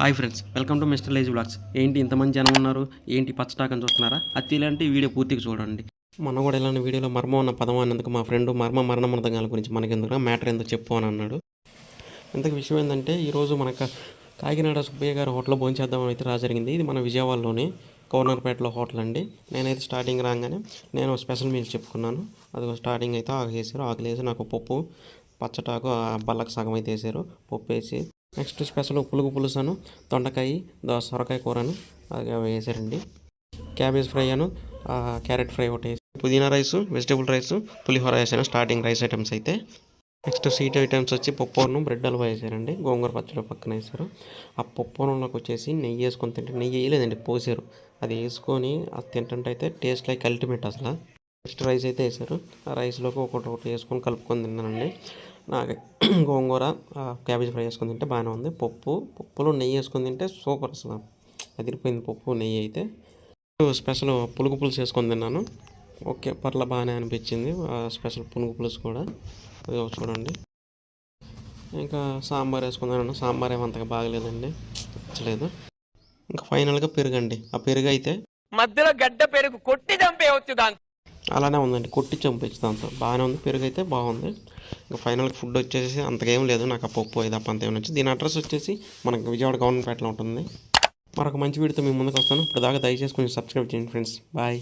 Hi friends, welcome to mister lazy blogs. ఏంటి ఇంతమంది జనం ఉన్నారు? ఏంటి పచ్చటాకని చూస్తున్నారా? అది ఇలాంటి వీడియో పూర్తిగా చూడండి. మనం కూడా ఇలాంటి వీడియోలో మర్మం అన్న పదం అన్నందుకు మా ఫ్రెండ్ మరణ మృదంగాల గురించి మనకెందుకు మ్యాటర్ ఎందుకు చెప్పు అని అన్నాడు. ఇంతకు విషయం ఏంటంటే ఈరోజు మనకు కాకినాడ సుబ్బయ్య గారి హోటల్లో భోంచేద్దామని అయితే జరిగింది. ఇది మన విజయవాడలోని కవర్నర్పేటలో హోటల్ అండి. నేనైతే స్టార్టింగ్ రాగానే నేను స్పెషల్ మీల్స్ చెప్పుకున్నాను. అది స్టార్టింగ్ అయితే ఆకులు వేసి నాకు పప్పు పచ్చటాకు బల్లకి సగం అయితే వేసారు. పప్పు వేసి నెక్స్ట్ స్పెషల్ పులుసును దొండకాయ సొరకాయ కూరను అది వేసారండి. క్యాబేజ్ ఫ్రై అను క్యారెట్ ఫ్రై ఒకటి వేసి పుదీనా రైస్ వెజిటేబుల్ రైస్ పులిహోర వేసాను. స్టార్టింగ్ రైస్ ఐటమ్స్ అయితే నెక్స్ట్ స్వీట్ ఐటమ్స్ వచ్చి పప్పును బ్రెడ్ హల్వా వేసారండి. గోంగూర పచ్చడి పక్కన వేసారు. ఆ పప్పులోకి వచ్చేసి నెయ్యి వేసుకొని తింటే నెయ్యి వేయలేదండి, పోసారు. అది వేసుకొని అది తింటుంటే అయితే టేస్ట్ లైక్ అల్టిమేట్ అసలు. నెక్స్ట్ రైస్ అయితే వేసారు. ఆ రైస్లోకి ఒకటి వేసుకొని కలుపుకొని తిన్నానండి. నాకు గోంగూర క్యాబేజ్ ఫ్రై వేసుకొని తింటే బాగానే ఉంది. పప్పులో నెయ్యి వేసుకొని తింటే సూపర్ అసలు, అదిరిపోయింది పప్పు నెయ్యి అయితే. స్పెషల్ పులుసు వేసుకొని తిన్నాను. ఓకే, పర్ల బాగానే అనిపించింది. స్పెషల్ పులుసు కూడా చూడండి. ఇంకా సాంబార్ వేసుకున్నాను. సాంబార్ ఏమంతగా బాగలేదండి, నచ్చలేదు. ఇంకా ఫైనల్గా పెరుగండి. ఆ పెరుగు అయితే మధ్యలో గడ్డ పెరుగు కొట్టి చంపేయవచ్చు దాంతో. అలానే ఉందండి, కొట్టి చంపేసి దాంతో బాగానే ఉంది. పెరుగు అయితే బాగుంది. ఇంకా ఫైనల్గా ఫుడ్ వచ్చేసి అంతకేం లేదు. నాకు ఆ పప్పు అయితే అంత ఏమైనా వచ్చి. దీని అడ్రస్ వచ్చేసి మనకు విజయవాడ గవర్నమెంట్ పేటలో ఉంటుంది. మరొక మంచి వీడియోతో మీ ముందుకు వస్తాను. ఇప్పుడు దాకా దయచేసి కొంచెం సబ్స్క్రైబ్ చేయండి ఫ్రెండ్స్. బాయ్.